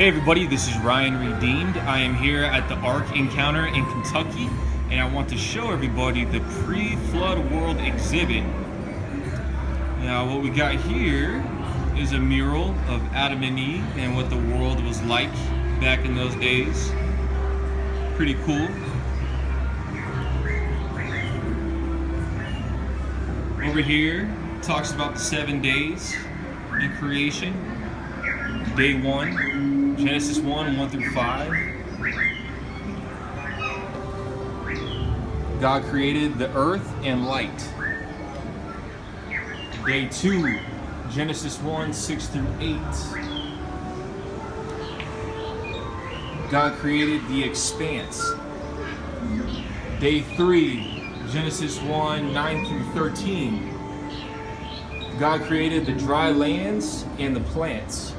Hey everybody, this is Ryan Redeemed. I am here at the Ark Encounter in Kentucky, and I want to show everybody the pre-flood world exhibit. Now what we got here is a mural of Adam and Eve and what the world was like back in those days. Pretty cool. Over here talks about the 7 days in creation. Day 1, Genesis 1 through 5. God created the earth and light. Day 2, Genesis 1, 6 through 8. God created the expanse. Day 3, Genesis 1, 9 through 13. God created the dry lands and the plants.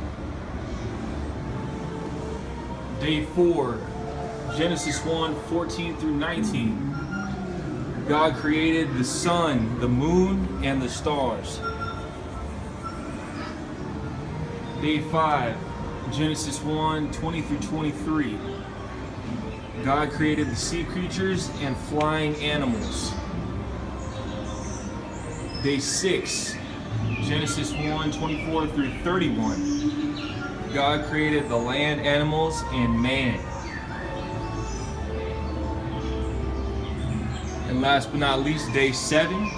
Day 4, Genesis 1, 14 through 19. God created the sun, the moon, and the stars. Day 5, Genesis 1, 20 through 23. God created the sea creatures and flying animals. Day 6, Genesis 1, 24 through 31. God created the land animals and man. And last but not least, day 7,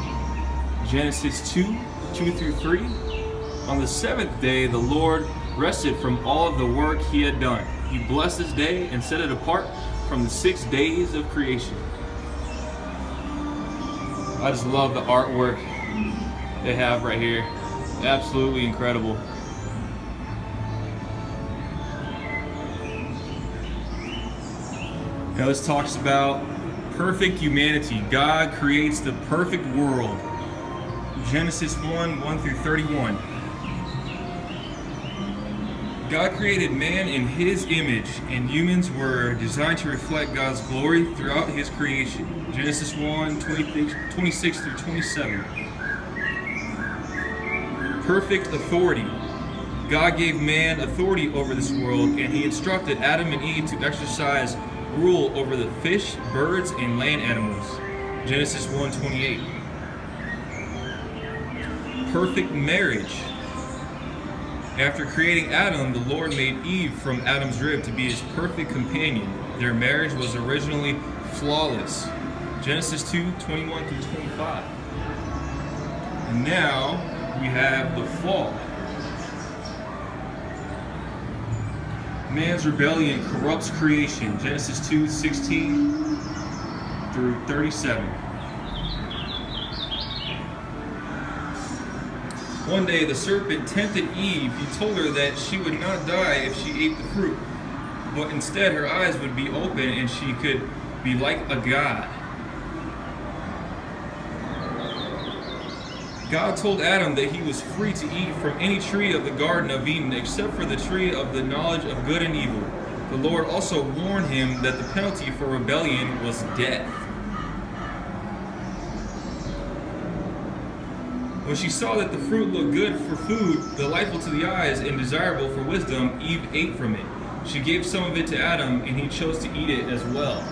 Genesis 2, 2 through 3. On the 7th day, the Lord rested from all of the work he had done. He blessed this day and set it apart from the 6 days of creation. I just love the artwork they have right here. Absolutely incredible. Now this talks about perfect humanity. God creates the perfect world. Genesis 1 through 31. God created man in his image, and humans were designed to reflect God's glory throughout his creation. Genesis 1, 26 through 27. Perfect authority. God gave man authority over this world, and he instructed Adam and Eve to exercise rule over the fish, birds, and land animals. Genesis 1:28. Perfect marriage. After creating Adam, the Lord made Eve from Adam's rib to be his perfect companion. Their marriage was originally flawless. Genesis 2:21 through 25. And now we have the fall. Man's rebellion corrupts creation. Genesis 2:16 through 37. One day the serpent tempted Eve. He told her that she would not die if she ate the fruit, but instead her eyes would be open and she could be like a god. God told Adam that he was free to eat from any tree of the Garden of Eden except for the tree of the knowledge of good and evil. The Lord also warned him that the penalty for rebellion was death. When she saw that the fruit looked good for food, delightful to the eyes, and desirable for wisdom, Eve ate from it. She gave some of it to Adam, and he chose to eat it as well.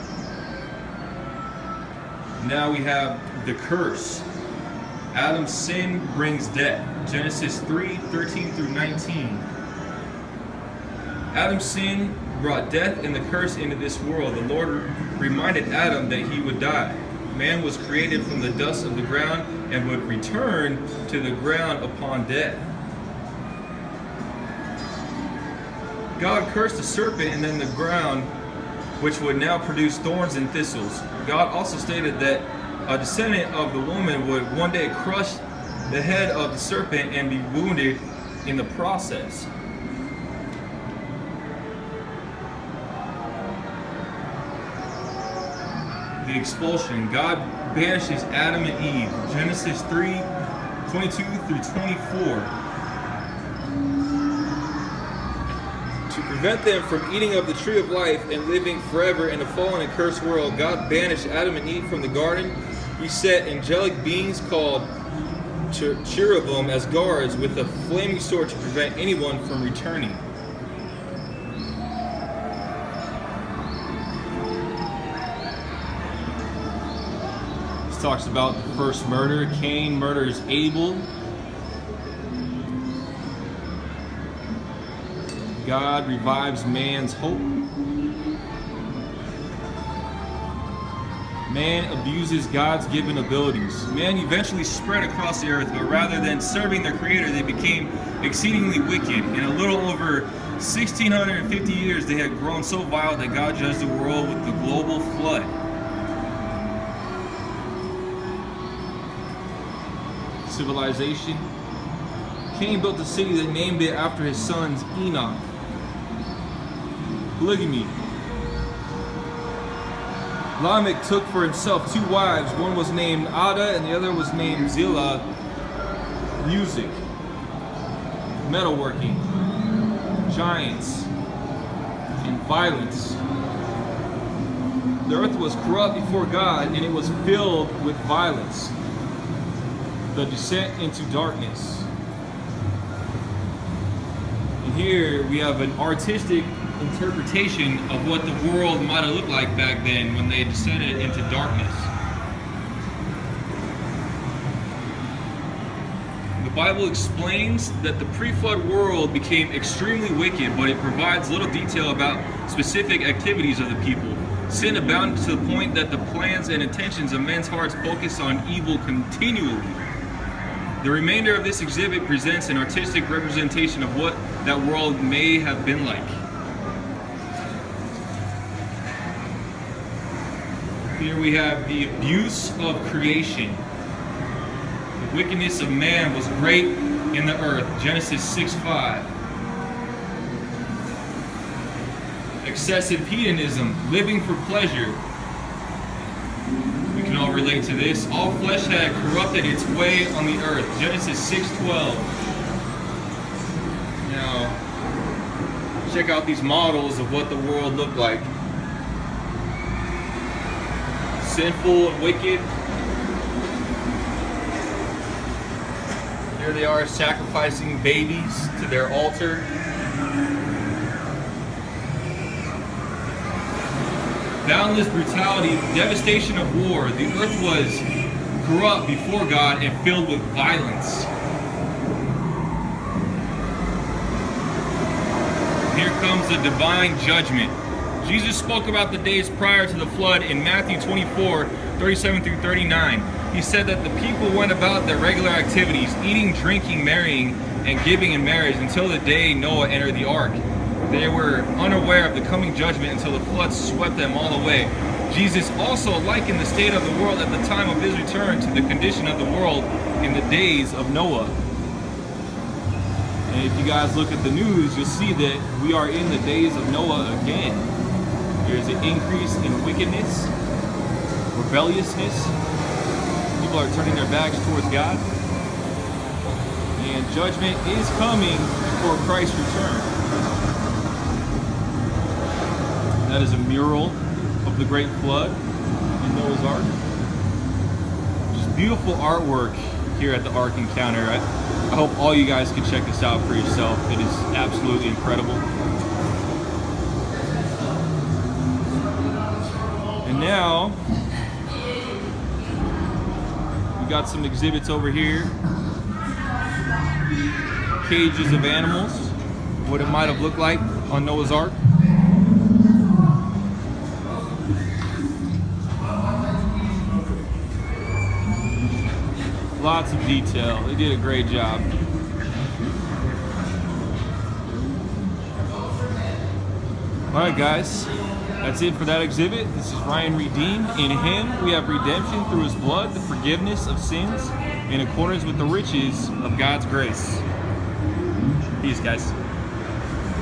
Now we have the curse. Adam's sin brings death. Genesis 3:13 through 19. Adam's sin brought death and the curse into this world. The Lord reminded Adam that he would die. Man was created from the dust of the ground and would return to the ground upon death. God cursed the serpent and then the ground, which would now produce thorns and thistles. God also stated that a descendant of the woman would one day crush the head of the serpent and be wounded in the process. The expulsion. God banishes Adam and Eve. Genesis 3:22 through 24. To prevent them from eating of the tree of life and living forever in a fallen and cursed world, God banished Adam and Eve from the garden. He set angelic beings called cherubim as guards with a flaming sword to prevent anyone from returning. talks about the first murder. Cain murders Abel. God revives man's hope. Man abuses God's given abilities. Man eventually spread across the earth, but rather than serving their creator, they became exceedingly wicked. In a little over 1,650 years, they had grown so vile that God judged the world with the global flood. Civilization. Cain built a city that named it after his sons Enoch. Polygamy. Lamech took for himself 2 wives. One was named Ada and the other was named Zillah. Music. Metalworking. Giants. And violence. The earth was corrupt before God and it was filled with violence. The descent into darkness. And here we have an artistic interpretation of what the world might have looked like back then when they descended into darkness. The Bible explains that the pre-flood world became extremely wicked, but it provides little detail about specific activities of the people. Sin abounded to the point that the plans and intentions of men's hearts focused on evil continually. The remainder of this exhibit presents an artistic representation of what that world may have been like. Here we have the abuse of creation. The wickedness of man was great in the earth. Genesis 6:5. Excessive hedonism, living for pleasure. We can all relate to this. All flesh had corrupted its way on the earth. Genesis 6:12. Now, check out these models of what the world looked like. Sinful and wicked. Here they are sacrificing babies to their altar. Boundless brutality, devastation of war. The earth was corrupt before God and filled with violence. Here comes the divine judgment. Jesus spoke about the days prior to the flood in Matthew 24:37-39. He said that the people went about their regular activities, eating, drinking, marrying, and giving in marriage until the day Noah entered the ark. They were unaware of the coming judgment until the flood swept them all away. Jesus also likened the state of the world at the time of his return to the condition of the world in the days of Noah. And if you guys look at the news, you'll see that we are in the days of Noah again. There's an increase in wickedness, rebelliousness. People are turning their backs towards God. And judgment is coming before Christ's return. That is a mural of the Great Flood in Noah's Ark. Just beautiful artwork here at the Ark Encounter. I hope all you guys can check this out for yourself. It is absolutely incredible. And now, we got some exhibits over here. Cages of animals, what it might have looked like on Noah's Ark. Lots of detail. They did a great job. Alright guys, that's it for that exhibit. This is Ryan Redeemed. In him we have redemption through his blood, the forgiveness of sins, in accordance with the riches of God's grace. Peace guys.